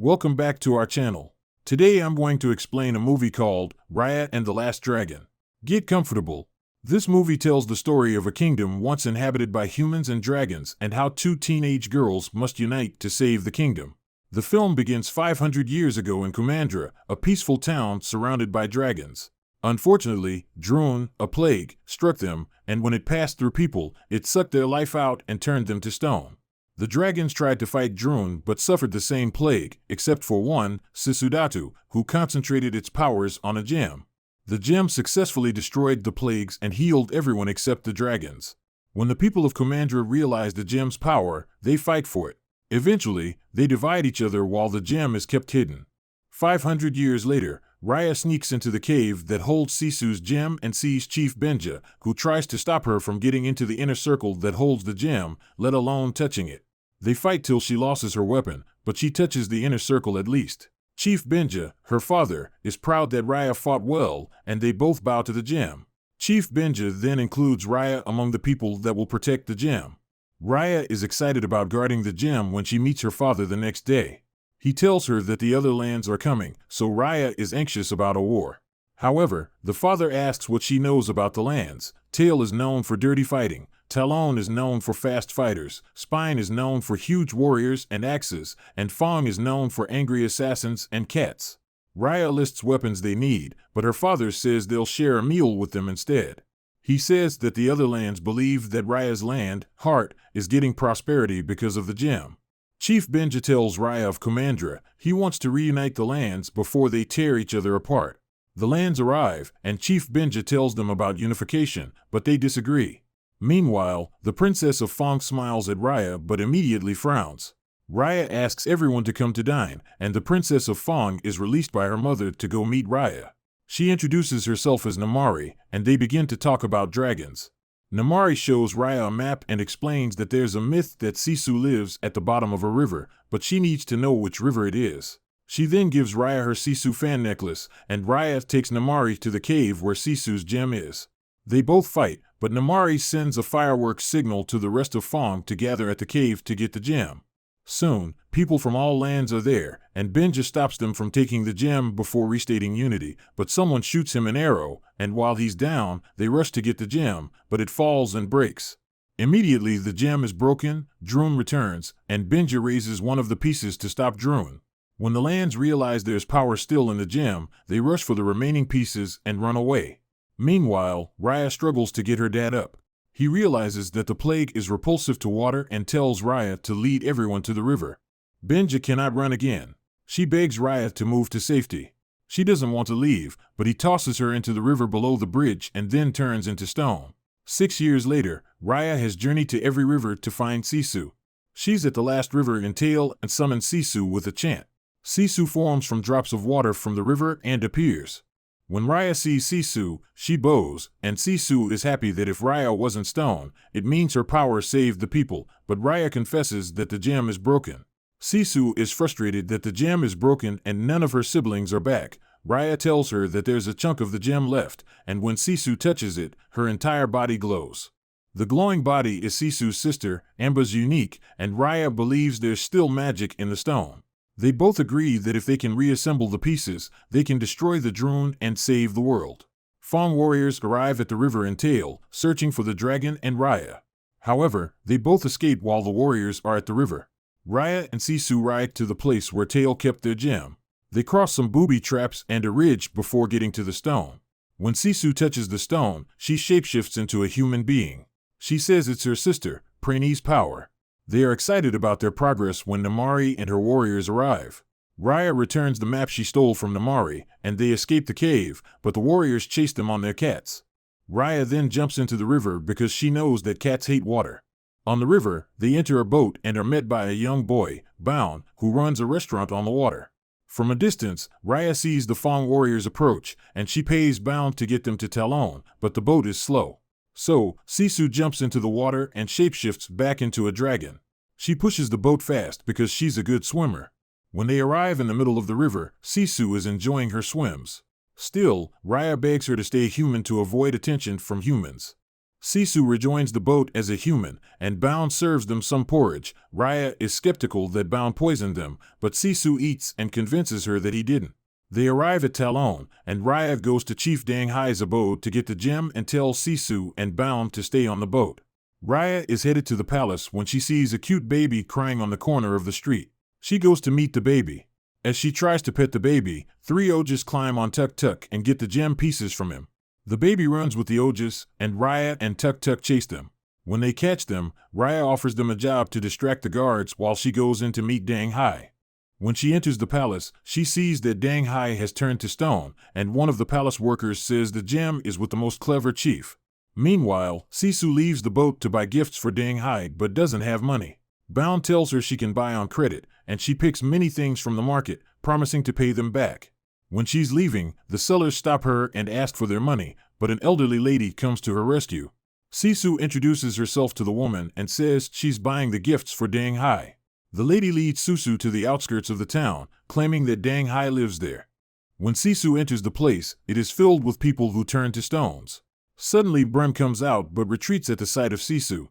Welcome back to our channel. Today I'm going to explain a movie called Raya and the Last Dragon. Get comfortable. This movie tells the story of a kingdom once inhabited by humans and dragons and how two teenage girls must unite to save the kingdom. The film begins 500 years ago in Kumandra, a peaceful town surrounded by dragons. Unfortunately, Droon, a plague, struck them, and when it passed through people, it sucked their life out and turned them to stone. The dragons tried to fight Droon but suffered the same plague, except for one, Sisudatu, who concentrated its powers on a gem. The gem successfully destroyed the plagues and healed everyone except the dragons. When the people of Kumandra realize the gem's power, they fight for it. Eventually, they divide each other while the gem is kept hidden. 500 years later, Raya sneaks into the cave that holds Sisu's gem and sees Chief Benja, who tries to stop her from getting into the inner circle that holds the gem, let alone touching it. They fight till she loses her weapon, but she touches the inner circle at least. Chief Benja, her father, is proud that Raya fought well, and they both bow to the gem. Chief Benja then includes Raya among the people that will protect the gem. Raya is excited about guarding the gem when she meets her father the next day. He tells her that the other lands are coming, so Raya is anxious about a war. However, the father asks what she knows about the lands. Tail is known for dirty fighting, Talon is known for fast fighters, Spine is known for huge warriors and axes, and Fong is known for angry assassins and cats. Raya lists weapons they need, but her father says they'll share a meal with them instead. He says that the other lands believe that Raya's land, Heart, is getting prosperity because of the gem. Chief Benja tells Raya of Kumandra he wants to reunite the lands before they tear each other apart. The lands arrive, and Chief Benja tells them about unification, but they disagree. Meanwhile, the Princess of Fong smiles at Raya but immediately frowns. Raya asks everyone to come to dine, and the Princess of Fong is released by her mother to go meet Raya. She introduces herself as Namari, and they begin to talk about dragons. Namari shows Raya a map and explains that there's a myth that Sisu lives at the bottom of a river, but she needs to know which river it is. She then gives Raya her Sisu fan necklace, and Raya takes Namari to the cave where Sisu's gem is. They both fight, but Namari sends a fireworks signal to the rest of Fong to gather at the cave to get the gem. Soon, people from all lands are there, and Benja stops them from taking the gem before restating unity, but someone shoots him an arrow, and while he's down, they rush to get the gem, but it falls and breaks. Immediately the gem is broken, Droon returns, and Benja raises one of the pieces to stop Droon. When the lands realize there's power still in the gem, they rush for the remaining pieces and run away. Meanwhile, Raya struggles to get her dad up. He realizes that the plague is repulsive to water and tells Raya to lead everyone to the river. Benja cannot run again. She begs Raya to move to safety. She doesn't want to leave, but he tosses her into the river below the bridge and then turns into stone. 6 years later, Raya has journeyed to every river to find Sisu. She's at the last river in Tail and summons Sisu with a chant. Sisu forms from drops of water from the river and appears. When Raya sees Sisu, she bows, and Sisu is happy that if Raya wasn't stone, it means her power saved the people, but Raya confesses that the gem is broken. Sisu is frustrated that the gem is broken and none of her siblings are back. Raya tells her that there's a chunk of the gem left, and when Sisu touches it, her entire body glows. The glowing body is Sisu's sister, Amba's unique, and Raya believes there's still magic in the stone. They both agree that if they can reassemble the pieces, they can destroy the Droon and save the world. Fong warriors arrive at the river in Tail, searching for the dragon and Raya. However, they both escape while the warriors are at the river. Raya and Sisu ride to the place where Tail kept their gem. They cross some booby traps and a ridge before getting to the stone. When Sisu touches the stone, she shapeshifts into a human being. She says it's her sister, Praini's power. They are excited about their progress when Namari and her warriors arrive. Raya returns the map she stole from Namari, and they escape the cave, but the warriors chase them on their cats. Raya then jumps into the river because she knows that cats hate water. On the river, they enter a boat and are met by a young boy, Baun, who runs a restaurant on the water. From a distance, Raya sees the Fong warriors approach, and she pays Baun to get them to Talon, but the boat is slow. So, Sisu jumps into the water and shapeshifts back into a dragon. She pushes the boat fast because she's a good swimmer. When they arrive in the middle of the river, Sisu is enjoying her swims. Still, Raya begs her to stay human to avoid attention from humans. Sisu rejoins the boat as a human, and Bound serves them some porridge. Raya is skeptical that Bound poisoned them, but Sisu eats and convinces her that he didn't. They arrive at Talon, and Raya goes to Chief Dang Hai's abode to get the gem and tells Sisu and Bound to stay on the boat. Raya is headed to the palace when she sees a cute baby crying on the corner of the street. She goes to meet the baby. As she tries to pet the baby, 3 Ojas climb on Tuk Tuk and get the gem pieces from him. The baby runs with the Ojas, and Raya and Tuk Tuk chase them. When they catch them, Raya offers them a job to distract the guards while she goes in to meet Dang Hai. When she enters the palace, she sees that Dang Hai has turned to stone, and one of the palace workers says the gem is with the most clever chief. Meanwhile, Sisu leaves the boat to buy gifts for Dang Hai but doesn't have money. Bound tells her she can buy on credit, and she picks many things from the market, promising to pay them back. When she's leaving, the sellers stop her and ask for their money, but an elderly lady comes to her rescue. Sisu introduces herself to the woman and says she's buying the gifts for Dang Hai. The lady leads Sisu to the outskirts of the town, claiming that Dang Hai lives there. When Sisu enters the place, it is filled with people who turn to stones. Suddenly Brem comes out but retreats at the sight of Sisu.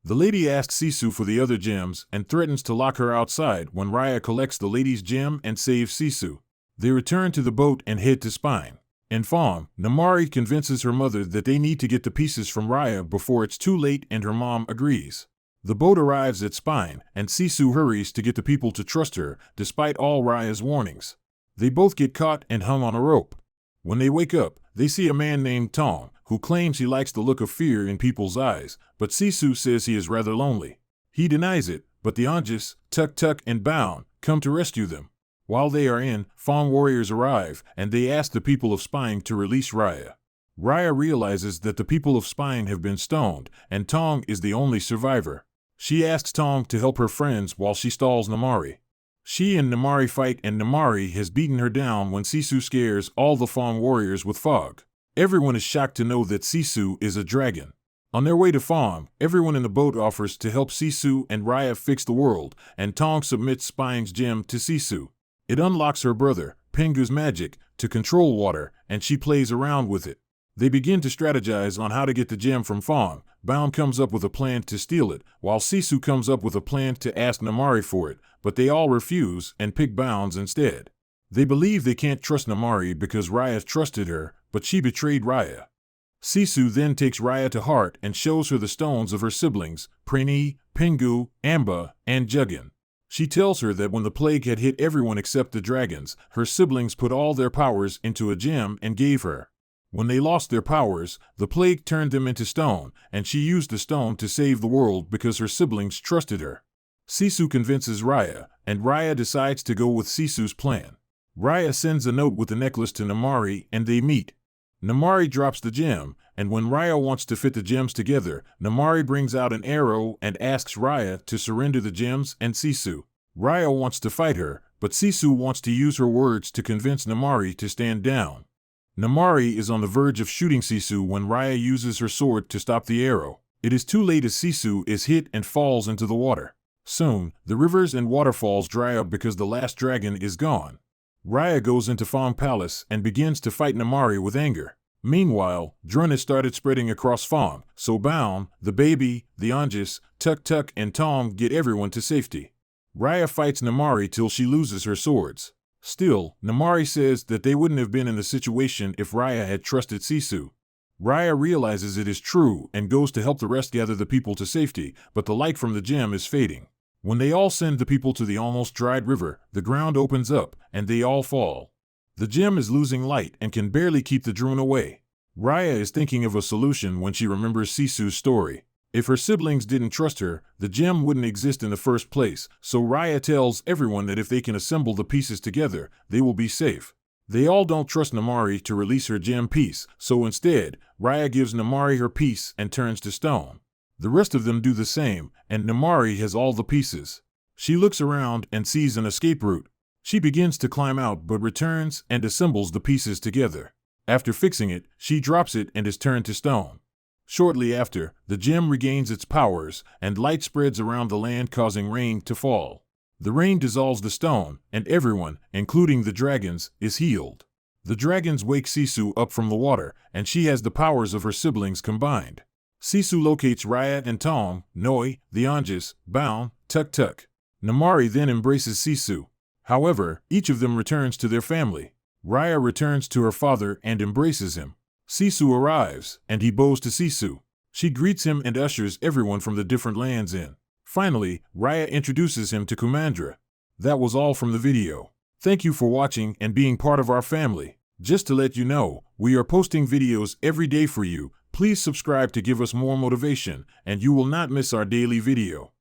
The lady asks Sisu for the other gems and threatens to lock her outside when Raya collects the lady's gem and saves Sisu. They return to the boat and head to Spine. In Fawn, Namari convinces her mother that they need to get the pieces from Raya before it's too late, and her mom agrees. The boat arrives at Spine, and Sisu hurries to get the people to trust her, despite all Raya's warnings. They both get caught and hung on a rope. When they wake up, they see a man named Tong, who claims he likes the look of fear in people's eyes, but Sisu says he is rather lonely. He denies it, but the Anjus, Tuk Tuk, and Bound come to rescue them. While they are in, Fawn warriors arrive, and they ask the people of Spine to release Raya. Raya realizes that the people of Spine have been stoned, and Tong is the only survivor. She asks Tong to help her friends while she stalls Namari. She and Namari fight, and Namari has beaten her down when Sisu scares all the Fawn warriors with fog. Everyone is shocked to know that Sisu is a dragon. On their way to Fawn, everyone in the boat offers to help Sisu and Raya fix the world, and Tong submits Spine's gem to Sisu. It unlocks her brother, Pengu's magic, to control water, and she plays around with it. They begin to strategize on how to get the gem from Fawn. Bound comes up with a plan to steal it, while Sisu comes up with a plan to ask Namari for it, but they all refuse and pick Bound's instead. They believe they can't trust Namari because Raya trusted her, but she betrayed Raya. Sisu then takes Raya to heart and shows her the stones of her siblings, Preni, Pengu, Amba, and Juggin. She tells her that when the plague had hit everyone except the dragons, her siblings put all their powers into a gem and gave her. When they lost their powers, the plague turned them into stone, and she used the stone to save the world because her siblings trusted her. Sisu convinces Raya, and Raya decides to go with Sisu's plan. Raya sends a note with the necklace to Namari, and they meet. Namari drops the gem, and when Raya wants to fit the gems together, Namari brings out an arrow and asks Raya to surrender the gems and Sisu. Raya wants to fight her, but Sisu wants to use her words to convince Namari to stand down. Namari is on the verge of shooting Sisu when Raya uses her sword to stop the arrow. It is too late as Sisu is hit and falls into the water. Soon, the rivers and waterfalls dry up because the last dragon is gone. Raya goes into Fawn Palace and begins to fight Namari with anger. Meanwhile, Drun has started spreading across Fawn, so Bound, the baby, the Anjus, Tuk Tuk, and Tong get everyone to safety. Raya fights Namari till she loses her swords. Still, Namari says that they wouldn't have been in the situation if Raya had trusted Sisu. Raya realizes it is true and goes to help the rest gather the people to safety, but the light from the gem is fading. When they all send the people to the almost dried river, the ground opens up, and they all fall. The gem is losing light and can barely keep the Drun away. Raya is thinking of a solution when she remembers Sisu's story. If her siblings didn't trust her, the gem wouldn't exist in the first place, so Raya tells everyone that if they can assemble the pieces together, they will be safe. They all don't trust Namari to release her gem piece, so instead, Raya gives Namari her piece and turns to stone. The rest of them do the same, and Namari has all the pieces. She looks around and sees an escape route. She begins to climb out but returns and assembles the pieces together. After fixing it, she drops it and is turned to stone. Shortly after, the gem regains its powers, and light spreads around the land causing rain to fall. The rain dissolves the stone, and everyone, including the dragons, is healed. The dragons wake Sisu up from the water, and she has the powers of her siblings combined. Sisu locates Raya and Tong, Noi, the Anjas, bound, Tuk Tuk. Namari then embraces Sisu. However, each of them returns to their family. Raya returns to her father and embraces him. Sisu arrives, and he bows to Sisu. She greets him and ushers everyone from the different lands in. Finally, Raya introduces him to Kumandra. That was all from the video. Thank you for watching and being part of our family. Just to let you know, we are posting videos every day for you. Please subscribe to give us more motivation, and you will not miss our daily video.